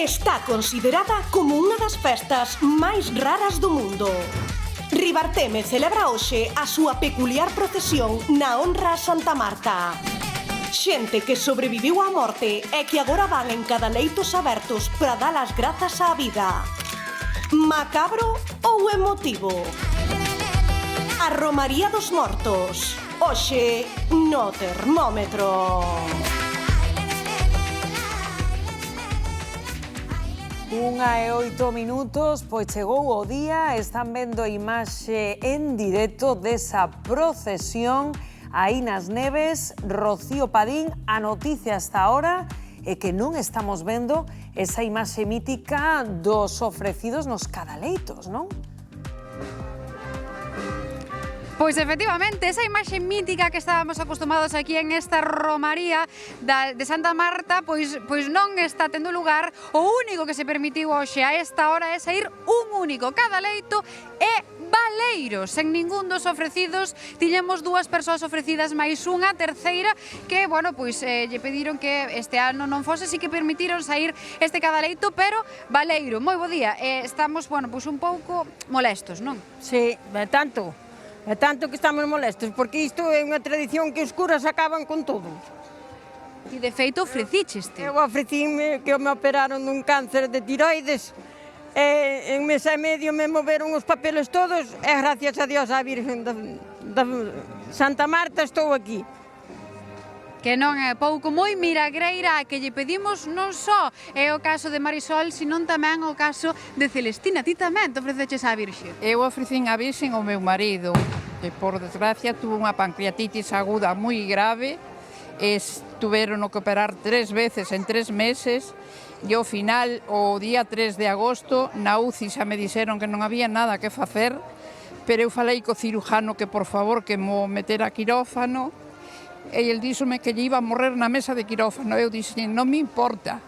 Está considerada como unha das festas máis raras do mundo. Ribarteme celebra hoxe a súa peculiar procesión na honra a Santa Marta. Xente que sobreviviu á morte e que agora van en cadaleitos abertos para dar as grazas á vida. Macabro ou emotivo? A Romaría dos Mortos, hoxe no termómetro. 1:08, pois chegou o día, están vendo a imaxe en directo desa procesión aí nas Neves. Rocío Padín, a noticia hasta ahora é que non estamos vendo esa imaxe mítica dos ofrecidos nos cadaleitos, non? Pois efectivamente, esa imaxe mítica que estábamos acostumados aquí en esta romaría de Santa Marta, pois non está tendo lugar. O único que se permitiu hoxe a esta hora é sair un único cadaleito e baleiros. En ningún dos ofrecidos tiñemos dúas persoas ofrecidas máis unha terceira que, bueno, pois lle pediron que este ano non fose, así que permitiron sair este cadaleito, pero baleiro. Moi bo día. Estamos, bueno, pois un pouco molestos, non? Sí, é tanto que estamos molestos, porque isto é unha tradición que os curas acaban con todo. E de feito ofrecícheste. Eu ofrecíme que me operaron dun cáncer de tiroides, e en mes e medio me moveron os papeles todos, e gracias a Dios a Virgen da Santa Marta estou aquí. Que non é pouco, moi milagreira a que lle pedimos non só é o caso de Marisol, senón tamén o caso de Celestina. Ti tamén te ofreceches á Virxe? Eu ofrecín á Virxen ao meu marido, que por desgracia tuvo unha pancreatitis aguda moi grave, tuveron que operar 3 veces en 3 meses, e ao final, o día 3 de agosto, na UCI xa me dixeron que non había nada que facer, pero eu falei co cirujano que por favor que mo metera quirófano, e el díxome que lle iba a morrer na mesa de quirófano. Eu dixen, non me importa,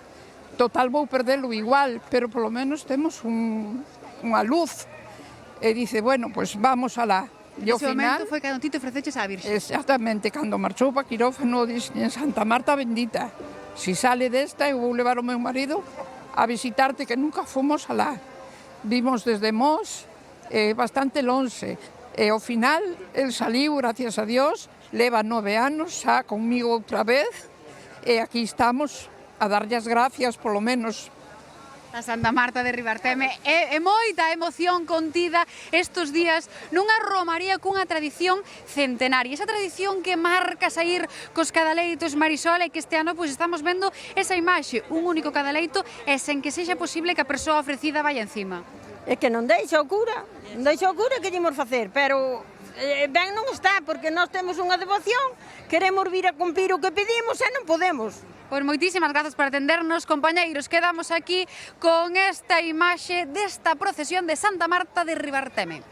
total vou perdelo igual, pero polo menos temos unha luz. E dice, bueno, pois vamos alá. E ao final momento foi cando ti te ofreceches á Virxe. Exactamente, cando marchou para quirófano, dixen, Santa Marta bendita, si sale desta eu vou levar o meu marido a visitarte, que nunca fomos alá. Vimos desde Mos, bastante lonxe. E ao final, el saliu, gracias a Dios, leva 9 anos xa conmigo outra vez, e aquí estamos a darlle as gracias, polo menos. A Santa Marta de Ribarteme é moita emoción contida estes días nunha romaría cunha tradición centenaria. Esa tradición que marca sair cos cadaleitos, Marisol, e que este ano pois estamos vendo esa imaxe, un único cadaleito e sen que sexa posible que a persoa ofrecida vaya encima. É que non deixa o cura que lle imos facer, pero ben non está, porque nós temos unha devoción, queremos vir a cumprir o que pedimos e non podemos. Pois moitísimas grazas por atendernos, compañeiros. Quedamos aquí con esta imaxe desta procesión de Santa Marta de Ribarteme.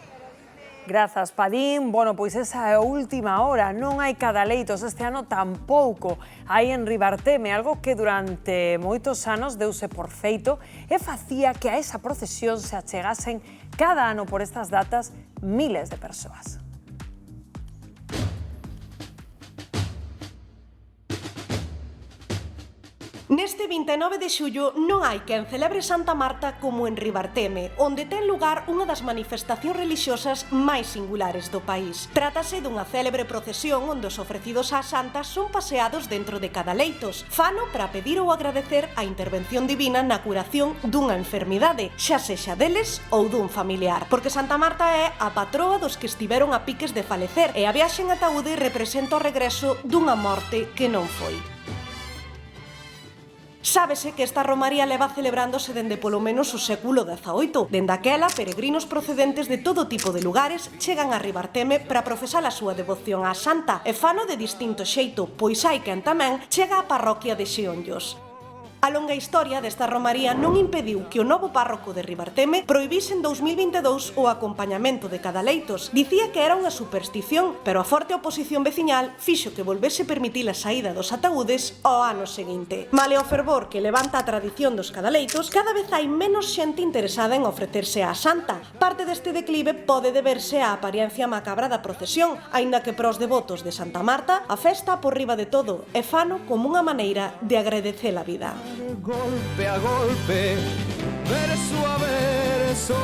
Grazas, Padín. Bueno, pois esa é a última hora. Non hai cadaleitos este ano tampouco. Hai en Ribarteme algo que durante moitos anos deuse por feito e facía que a esa procesión se achegasen cada ano por estas datas miles de persoas. Neste 29 de xullo non hai quen celebre Santa Marta como en Ribarteme, onde ten lugar unha das manifestacións relixiosas máis singulares do país. Trátase dunha célebre procesión onde os ofrecidos á Santa son paseados dentro de cadaleitos. Fano para pedir ou agradecer a intervención divina na curación dunha enfermidade, xa sexa deles ou dun familiar. Porque Santa Marta é a patroa dos que estiveron a piques de falecer e a viaxe en ataúde representa o regreso dunha morte que non foi. Sábese que esta romaría leva celebrándose dende polo menos o século XVIII. Dende aquela, peregrinos procedentes de todo tipo de lugares chegan a Ribarteme para profesar a súa devoción á Santa e fano de distinto xeito, pois hai quen tamén chega á parroquia de Xeonllos. A longa historia desta romaría non impediu que o novo párroco de Ribarteme prohibise en 2022 o acompañamento de cadaleitos. Dicía que era unha superstición, pero a forte oposición veciñal fixo que volvese permitir a saída dos ataúdes ao ano seguinte. Male o fervor que levanta a tradición dos cadaleitos, cada vez hai menos xente interesada en ofrecerse á Santa. Parte deste declive pode deberse á apariencia macabra da procesión, aínda que pros devotos de Santa Marta, a festa por riba de todo e fano como unha maneira de agradecer a vida. Golpe a golpe, verso a verso.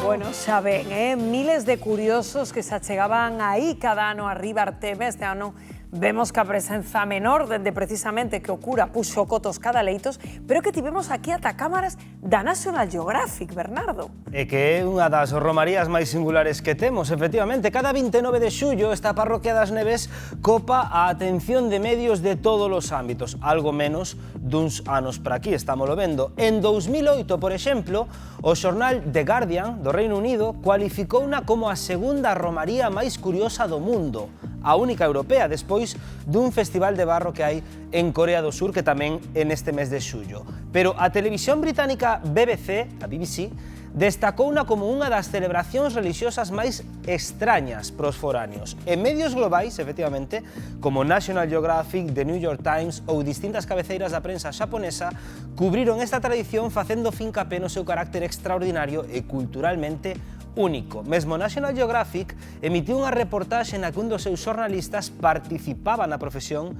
Bueno, xa ven, miles de curiosos que se achegaban aí cada ano a Ribarteme. Este ano vemos que a presenza menor, dende precisamente que o cura puxo cotos cada leitos, pero que tivemos aquí ata cámaras da National Geographic, Bernardo. E que é unha das romarías máis singulares que temos, efectivamente. Cada 29 de xullo esta parroquia das Neves copa a atención de medios de todos os ámbitos, algo menos duns anos para aquí, estámoslo vendo. En 2008, por exemplo, o xornal The Guardian do Reino Unido cualificouna como a segunda romaría máis curiosa do mundo, a única europea, despois dun festival de barro que hai en Corea do Sur, que tamén é neste mes de xullo. Pero a televisión británica BBC, a BBC, destacouna como unha das celebracións religiosas máis extrañas pros foráneos. En medios globais, efectivamente, como National Geographic, The New York Times ou distintas cabeceiras da prensa xaponesa, cubriron esta tradición facendo fincapé no seu carácter extraordinario e culturalmente único. Mesmo National Geographic emitiu unha reportaxe na que un dos seus xornalistas participaba na procesión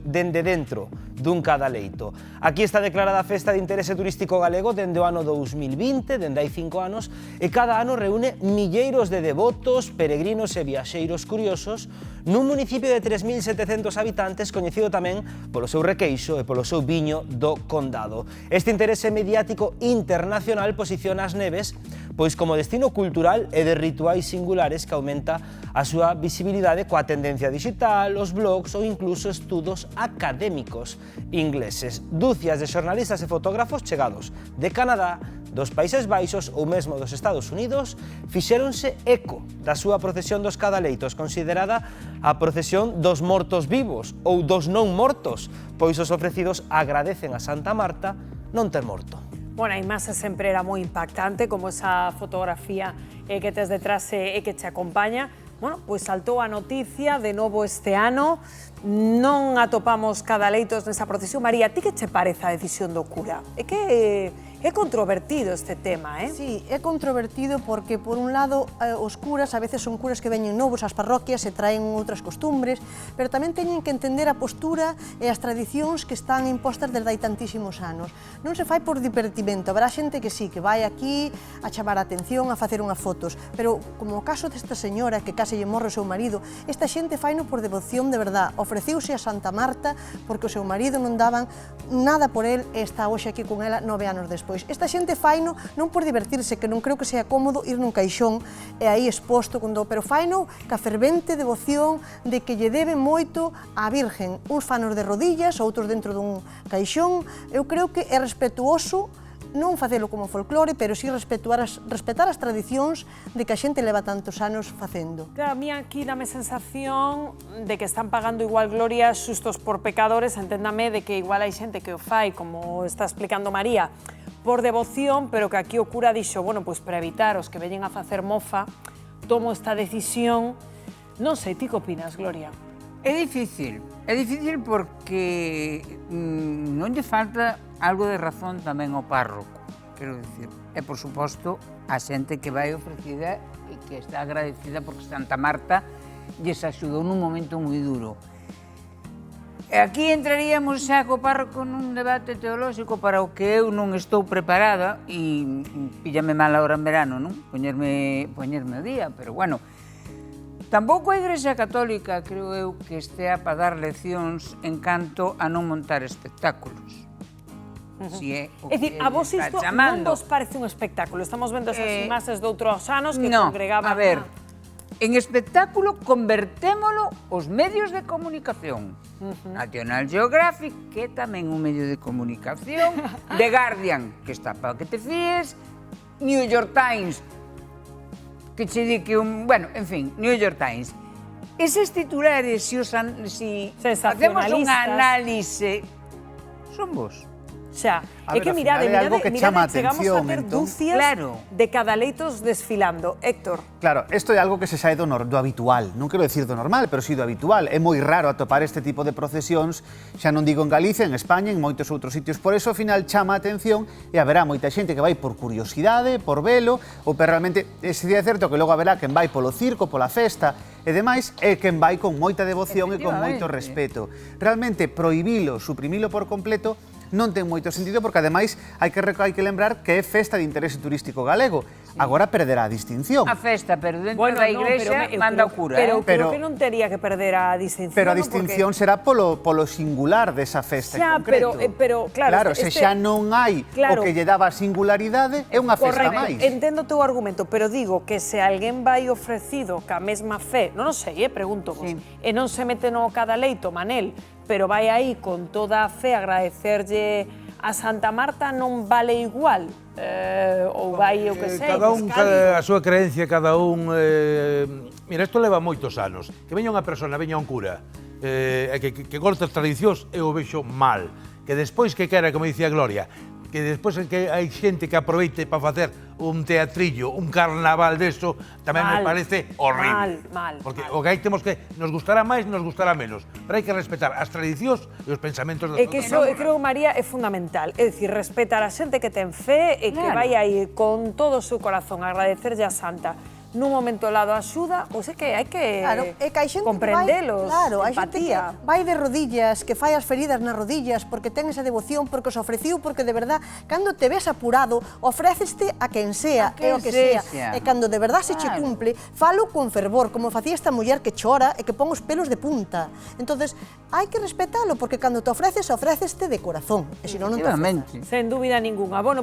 dende dentro dun cadaleito. Aquí está declarada a Festa de Interese Turístico Galego dende o ano 2020, dende hai 5 anos, e cada ano reúne milleiros de devotos, peregrinos e viaxeiros curiosos nun municipio de 3.700 habitantes coñecido tamén polo seu requeixo e polo seu viño do condado. Este interese mediático internacional posiciona as Neves pois como destino cultural e de rituais singulares que aumenta a súa visibilidade coa tendencia digital, os blogs ou incluso estudos académicos ingleses. Dúcias de xornalistas e fotógrafos chegados de Canadá, dos Países Baixos ou mesmo dos Estados Unidos fixéronse eco da súa procesión dos cadaleitos, considerada a procesión dos mortos vivos ou dos non mortos, pois os ofrecidos agradecen a Santa Marta non ter morto. Bueno, a imaxe sempre era moi impactante, como esa fotografía que tes detrás e que te acompaña. Bueno, pois saltou a noticia de novo este ano, non atopamos cadaleitos nesa procesión. María, ti que che parece a decisión do cura? É que é controvertido este tema, Sí, é controvertido porque, por un lado, os curas, a veces son curas que veñen novos ás parroquias e traen outras costumbres, pero tamén teñen que entender a postura e as tradicións que están impostas desde hai tantísimos anos. Non se fai por divertimento, habrá xente que sí, que vai aquí a chamar a atención, a facer unhas fotos, pero como o caso desta señora que case lle morre o seu marido, esta xente faino por devoción de verdad, ofreceuse a Santa Marta porque o seu marido non daban nada por el e está hoxe aquí con ela 9 anos despois. Esta xente faino non por divertirse, que non creo que sea cómodo ir nun caixón e aí exposto, pero faino ca fervente devoción de que lle debe moito á Virgen. Uns fanos de rodillas, outros dentro dun caixón. Eu creo que é respetuoso non facelo como folclore, pero sí respetar as tradicións de que a xente leva tantos anos facendo. Claro, a mí aquí dame sensación de que están pagando igual glorias sustos por pecadores, enténdame de que igual hai xente que o fai, como está explicando María, por devoción, pero que aquí o cura dixo, bueno, pois para evitar os que veñen a facer mofa, tomo esta decisión. Non sei, ti que opinas, Gloria? É difícil porque non lle falta algo de razón tamén ao párroco, quero dicir, e por suposto a xente que vai ofrecida e que está agradecida porque Santa Marta lles axudou nun momento moi duro. E aquí entraríamos xa co párroco nun debate teolóxico para o que eu non estou preparada e píllame mal ahora en verano, non? Poñerme o día, pero bueno. Tampouco a Igrexa Católica, creo eu, que estea para dar leccións en canto a non montar espectáculos. Si é o É dicir, a vos isto non vos parece un espectáculo? Estamos vendo esas imaxes de outros anos que congregaban... A ver, en espectáculo convertémolo os medios de comunicación. National Geographic, que é tamén un medio de comunicación, The Guardian, que está para que te fíes, New York Times, que che di que un... Bueno, en fin, New York Times. Eses titulares, si facemos un análise, son vos. Xa, é que mirade, chegamos a ter dúcias de cadaleitos desfilando. Héctor. Claro, isto é algo que se sae do habitual, non quero dicir do normal, pero sí do habitual. É moi raro atopar este tipo de procesións, xa non digo en Galicia, en España, en moitos outros sitios. Por eso, ao final, chama a atención e haberá moita xente que vai por curiosidade, por velo, ou pero realmente, ese día é certo que logo haberá quen vai polo circo, pola festa, E demais, é quen vai con moita devoción e con moito respeto. Realmente, prohibilo, suprimilo por completo, non ten moito sentido porque ademais hai que lembrar que é festa de interese turístico galego. Agora perderá a distinción. A festa, pero dentro da igrexa manda o cura. Pero creo que non tería que perder a distinción. Pero a distinción será polo singular desa festa en concreto. Pero claro, se xa non hai o que lle daba a singularidade, é unha festa máis. Entendo o teu argumento, pero digo que se alguén vai ofrecido ca mesma fe, non o sei, pregunto vos, e non se mete no cada leito, Manel, pero vai aí con toda a fe agradecerlle a Santa Marta, non vale igual? Ou vai, o que sei, cada un, a súa creencia, cada un... Mira, isto leva moitos anos. Que veña unha persona, veña un cura, que gosta as tradicións, eu o vexo mal. Que despois que quera, como dicía Gloria, que despois que hai xente que aproveite para facer un teatrillo, un carnaval deso, tamén me parece horrible. Porque o que aí temos que, nos gustará máis, nos gustará menos, pero hai que respetar as tradicións e os pensamentos das outras. É que iso, creo, María, é fundamental. É dicir, respetar a xente que ten fe e que vai aí con todo o seu corazón a agradecerlle a Santa nun momento lado axuda, pois é que hai que comprendelos, empatía. Que vai de rodillas, que fai as feridas nas rodillas porque ten esa devoción, porque os ofreciu, porque de verdad, cando te ves apurado, ofréceste a quen sea, e o que sea. E cando de verdad se che cumple, falo con fervor, como facía esta muller que chora e que pon os pelos de punta. Entonces, hai que respetalo, porque cando te ofreces, ofréceste de corazón, e senón non te ofreces. Sen dúbida ninguna. Bueno,